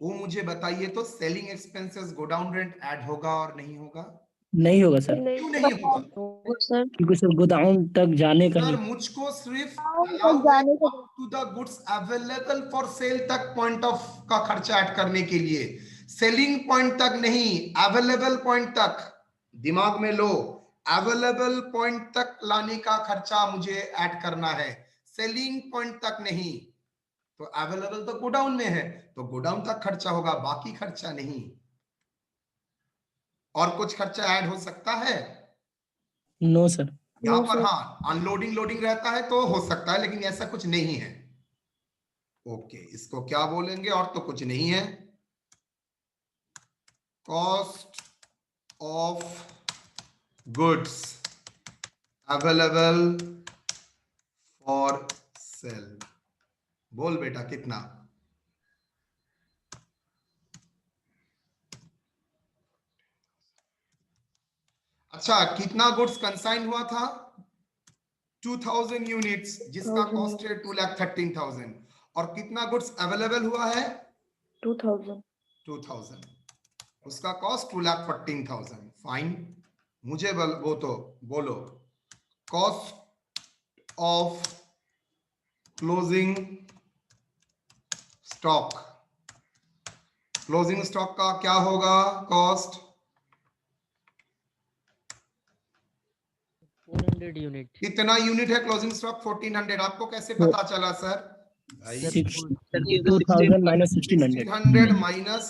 वो मुझे बताइए तो selling expenses godown rent add होगा और नहीं होगा? नहीं होगा सर। क्यों नहीं होगा? सर। क्योंकि सर गोदाम तक जाने का सर ही। मुझको सिर्फ to the goods available for sale तक पॉइंट ऑफ का खर्चा ऐड करने के लिए, सेलिंग पॉइंट तक नहीं, अवेलेबल पॉइंट तक। दिमाग में लो, अवेलेबल पॉइंट तक लाने का खर्चा मुझे ऐड करना है, सेलिंग पॉइंट तक नहीं। तो अवेलेबल तो गोडाउन में है तो गोडाउन तक खर्चा होगा, बाकी खर्चा नहीं। और कुछ खर्चा ऐड हो सकता है? No sir. यहाँ पर हाँ अनलोडिंग लोडिंग रहता है तो हो सकता है, लेकिन ऐसा कुछ नहीं है। ओके, इसको क्या बोलेंगे? और तो कुछ नहीं है। Cost of goods available for cell. बोल बेटा कितना? अच्छा, कितना गुड्स कंसाइन हुआ था? 2,000 यूनिट्स, जिसका कॉस्ट है 2,13,000। और कितना गुड्स अवेलेबल हुआ है? 2,000। 2,000। उसका कॉस्ट 2,14,000। फाइन, मुझे वो तो बोलो cost of closing stock. Closing stock का क्या होगा कॉस्ट? 400 यूनिट। कितना यूनिट है क्लोजिंग स्टॉक? 1400। आपको कैसे पता चला sir? 2,000 minus 1,600 1600 minus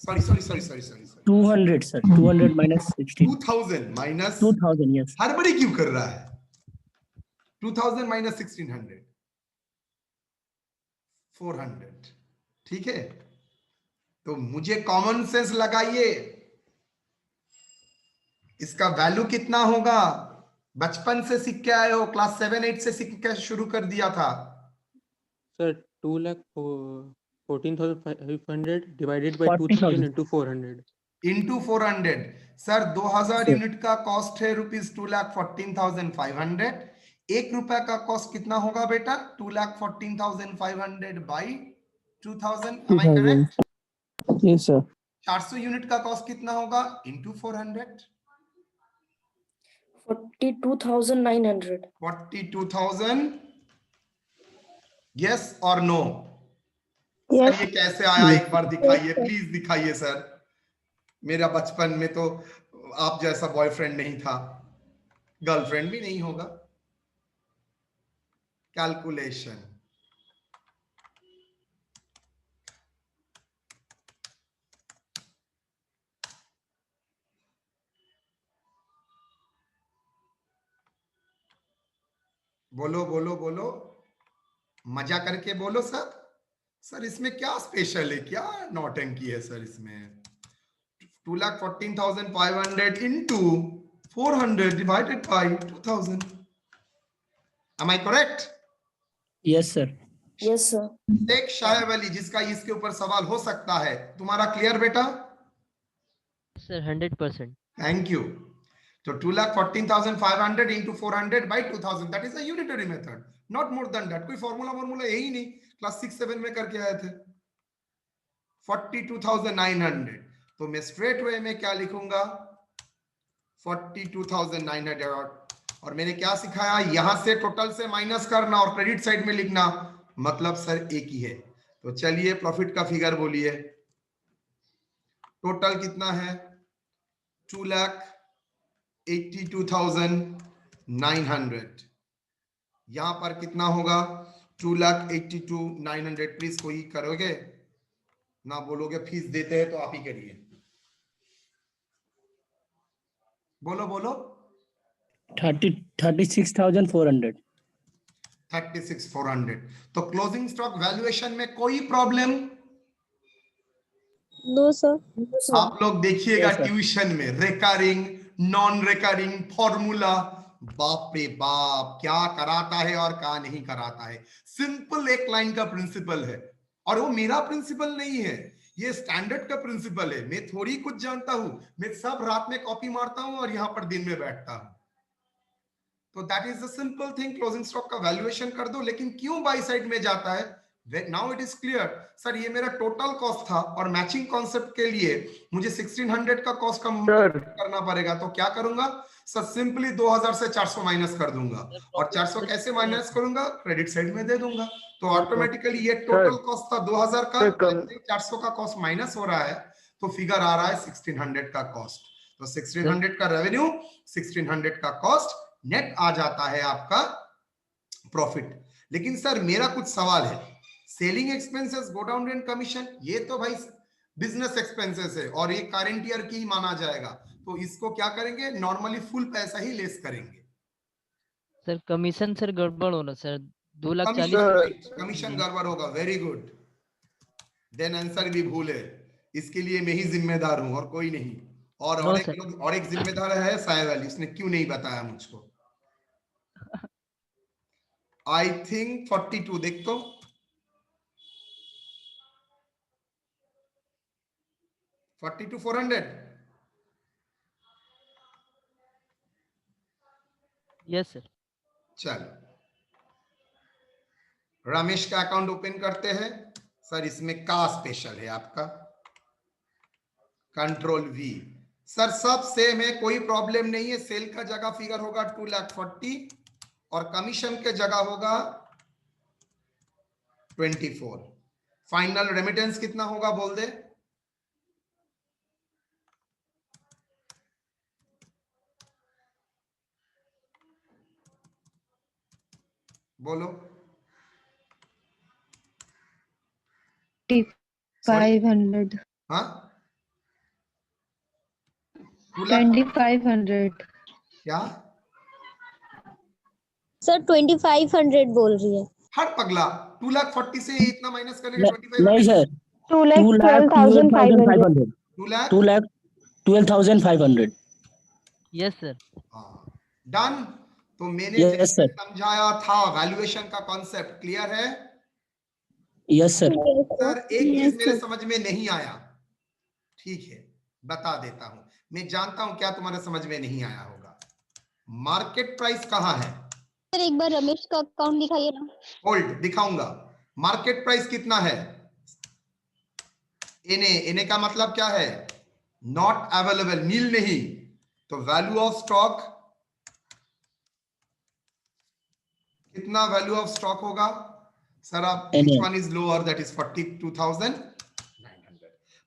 sorry 200 sir 200 minus 16 2000 minus 2000 yes हड़बड़ी क्यों कर रहा है? 2000 माइनस 1600 400। ठीक है, तो मुझे कॉमन सेंस लगाइए, इसका वैल्यू कितना होगा? बचपन से सीख के आए हो, क्लास 7-8 से सीख के शुरू कर दिया था sir 2,14,500 divided by 2,000 into 400 into 400। Sir 2000 unit का कॉस्ट है रुपीज 2,14,500। 1 रुपए का कॉस्ट कितना होगा बेटा? 2,14,500 by 2000। Am I correct? Yes, sir. 400 unit का कॉस्ट कितना होगा? इंटू 400। 42,900. 42,000। यस और नो? Yes. सर ये कैसे आया एक बार दिखाइए, प्लीज दिखाइए सर। मेरा बचपन में तो आप जैसा बॉयफ्रेंड नहीं था, गर्लफ्रेंड भी नहीं होगा। कैलकुलेशन बोलो बोलो बोलो, मजा करके बोलो सर। सर इसमें क्या स्पेशल है, क्या नौटंकी है सर इसमें? 2,14,500 into 400 divided by 2000। Am I correct? yes sir Yes, sir. एक शायब अली जिसका इसके ऊपर सवाल हो सकता है, तुम्हारा क्लियर बेटा? सर 100%। Thank you. तो 2,14,500 into 400 by 2000, that is a unitary method, not more than that। कोई फॉर्मूला है ही नहीं, क्लास 6-7 में करके आए थे। 42,900, तो मैं स्ट्रेट वे में क्या लिखूंगा? 42,900। और मैंने क्या सिखाया? यहां से टोटल से माइनस करना और क्रेडिट साइड में लिखना, मतलब सर एक ही है। तो चलिए प्रॉफिट का फिगर बोलिए। टोटल कितना है? 2,82,900। यहां पर कितना होगा? 2,82,900। प्लीज कोई करोगे ना? बोलोगे फीस देते हैं तो आप ही करिए। बोलो बोलो। 36,400 36,400। तो क्लोजिंग स्टॉक वैल्यूएशन में कोई प्रॉब्लम? No, sir. आप लोग देखिएगा Yes, sir. ट्यूशन में रिकरिंग, नॉन रिकरिंग फॉर्मूला, बाप रे बाप क्या कराता है और क्या नहीं कराता है। सिंपल एक लाइन का प्रिंसिपल है, और वो मेरा प्रिंसिपल नहीं है, ये स्टैंडर्ड का प्रिंसिपल है। मैं थोड़ी कुछ जानता हूं, मैं सब रात में कॉपी मारता हूं और यहां पर दिन में बैठता हूं। तो that is the simple thing, closing stock का वैल्यूएशन कर दो। लेकिन क्यों बाई साइड में जाता है? Now it is clear. Sir ये मेरा टोटल कॉस्ट था और मैचिंग कॉन्सेप्ट के लिए मुझे 1600 का कॉस्ट कम करना पड़ेगा। तो क्या करूंगा सर? सिंपली 2000 से 400 माइनस कर दूंगा। और 400 कैसे माइनस करूंगा? क्रेडिट साइड में दे दूंगा। तो ऑटोमेटिकली ये टोटल कॉस्ट था 2000 का, 400 का कॉस्ट माइनस हो रहा है, तो फिगर आ रहा है 1600 का कॉस्ट। तो 1600 का रेवेन्यू, 1600 का कॉस्ट, नेट आ जाता है आपका प्रॉफिट। लेकिन सर मेरा कुछ सवाल है, selling expenses, go down and commission, ये तो भाई बिजनेस एक्सपेंसेस है और ये करंट ईयर की ही माना जाएगा, तो इसको क्या करेंगे? नॉर्मली फुल पैसा ही लेस करेंगे। सर कमीशन सर गड़बड़ होना सर, 2,40,000। कमीशन गड़बड़ होगा, वेरी गुड। देन आंसर भी भूल है, इसके लिए मैं ही जिम्मेदार हूं और कोई नहीं। और एक जिम्मेदार है साहिब अली, उसने क्यों नहीं बताया मुझको। आई थिंक 42 देख तो, $42,400। Yes sir. चलो रमेश का अकाउंट ओपन करते हैं। सर इसमें क्या स्पेशल है आपका? Control V। सर सब सेम है, कोई प्रॉब्लम नहीं है। सेल का जगह फिगर होगा 2,40,000 और कमीशन के जगह होगा 24। फाइनल रेमिटेंस कितना होगा बोल दे। बोलो। 500 हाँ 2500 क्या सर 2500 बोल रही है। हर पगला 2,40,000 से इतना माइनस करेंगे नहीं 2500। Sir 2,12,500 2 lakh 2,12,500 yes sir. Done. तो मैंने यस जैसे सर समझाया था वैल्यूएशन का कॉन्सेप्ट क्लियर है। यस सर सर एक चीज मेरे समझ में नहीं आया, ठीक है बता देता हूं। मैं जानता हूं क्या तुम्हारे समझ में नहीं आया होगा। मार्केट प्राइस कहां है? सर एक बार रमेश का अकाउंट दिखाइए ना। होल्ड दिखाऊंगा। मार्केट प्राइस कितना है? एनए का मतलब क्या है? नॉट अवेलेबल, नील नहीं। तो वैल्यू ऑफ स्टॉक कितना वैल्यू ऑफ स्टॉक होगा? सर आप which one is lower, that is 42,900।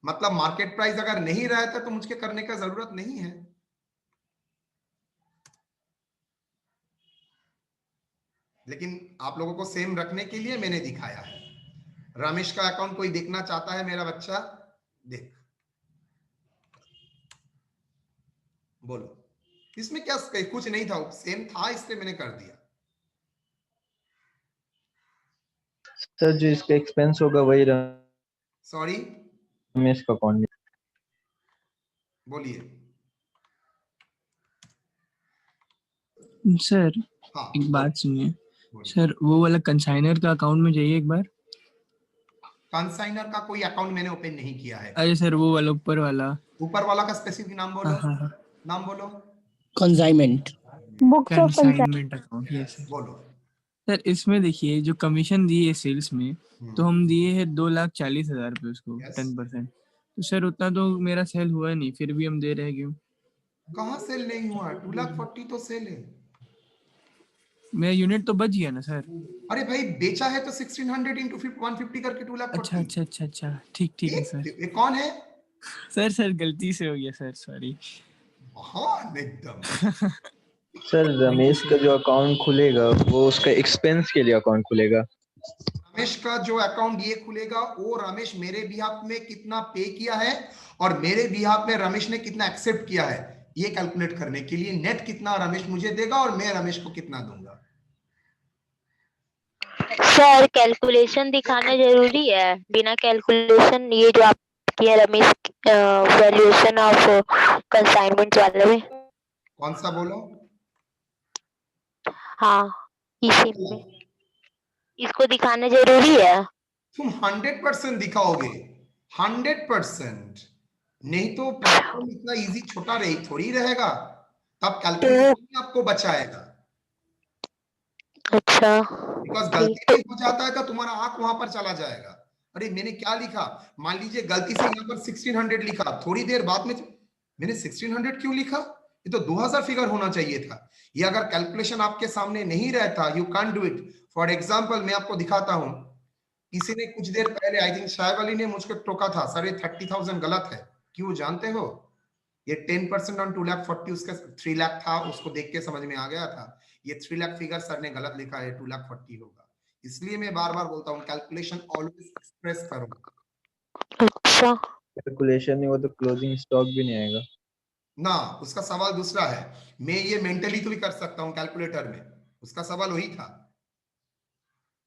मतलब मार्केट प्राइस अगर नहीं रहता तो मुझे करने का जरूरत नहीं है। लेकिन आप लोगों को सेम रखने के लिए मैंने दिखाया है। रमेश का अकाउंट कोई देखना चाहता है मेरा बच्चा? देख बोलो। इसमें क्या कुछ नहीं था, सेम था इसलिए मैंने कर दिया। सर जो इसका एक्सपेंस होगा वही सॉरी रमेश का अकाउंट। बोलिए। सर हाँ एक बात सुनिए बोलिए। सर, वो वाला कंसाइनर का अकाउंट में जाइए एक बार। कंसाइनर का कोई अकाउंट मैंने ओपन नहीं किया है। अरे सर वो वाला ऊपर वाला। ऊपर वाला का स्पेसिफिक नाम बोलो। हाँ नाम बोलो। Consignment books of consignment account. Yes sir. बोलो। सर इसमें देखिए जो कमीशन दी है सेल्स में, तो हम दिए हैं 2,40,000 रुपये उसको, Yes. 10%। तो सर उतना तो मेरा सेल हुआ नहीं, फिर भी हम दे रहे हैं क्यों? कहाँ सेल नहीं हुआ? 2,40,000 तो सेल है। मेरा यूनिट तो बच गया ना सर। अरे भाई बेचा है तो 1600 इंटू 150 करके 2,40,000। अच्छा ठीक है सर। ये कौन है? सर गलती से हो गया सर, सॉरी। हाँ एकदम। सर रमेश का जो अकाउंट खुलेगा वो उसका एक्सपेंस के लिए अकाउंट खुलेगा। रमेश का जो अकाउंट ये खुलेगा वो रमेश मेरे बिहाफ में कितना पे किया है और मेरे बिहाफ में रमेश ने कितना एक्सेप्ट किया है, ये कैलकुलेट करने के लिए नेट कितना रमेश मुझे देगा और मैं रमेश को कितना दूंगा। सर कैलकुलेशन दिखाना जरूरी है, बिना कैलकुलेशन ये जो आप किया रमेश वैल्यूएशन ऑफ कंसाइनमेंट वाले में। कौन सा बोलो? हाँ इसी में इसको दिखाना जरूरी है। तुम 100% दिखाओगे, 100%। नहीं तो प्रॉब्लम इतना इजी छोटा रही थोड़ी रहेगा, तब कैलकुलेशन आपको बचाएगा। अच्छा बिकॉज गलती भी हो जाता है तो तुम्हारा आंख वहां पर चला जाएगा। अरे मैंने क्या लिखा, मान लीजिए गलती से यहाँ पर 1600 लिखा, थोड़ी देर बाद में मैंने 1600 क्यों लिखा? ये तो 2000 फिगर होना चाहिए था। ये अगर कैलकुलेशन आपके सामने नहीं रहता, you can do it. For example मैं आपको दिखाता हूं। किसी ने कुछ देर पहले आई थिंक शायब अली ने मुझको टोका था, सर ये 30,000 गलत है। क्यों जानते हो? ये 10% ऑन 2,40,000 उसका 3 लाख था, उसको देख के समझ में आ गया था ये 3 लाख फिगर सर ने गलत लिखा है, 2,40,000 होगा। इसलिए मैं बार बार बोलता हूँ कैलकुलेशन ऑलवेज एक्सप्रेस करो। अच्छा कैलकुलेशन नहीं हो तो क्लोजिंग स्टॉक भी नहीं आएगा ना, उसका सवाल दूसरा है। मैं ये मेंटली तो भी कर सकता हूँ कैलकुलेटर में, उसका सवाल वही था।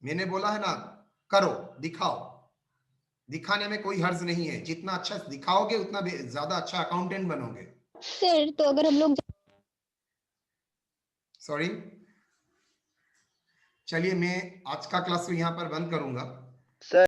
मैंने बोला है ना करो, दिखाओ। दिखाने में कोई हर्ज नहीं है, जितना अच्छा दिखाओगे उतना ज्यादा अच्छा अकाउंटेंट बनोगे। सर तो अगर हम लोग सॉरी, चलिए मैं आज का क्लास यहाँ पर बंद करूंगा।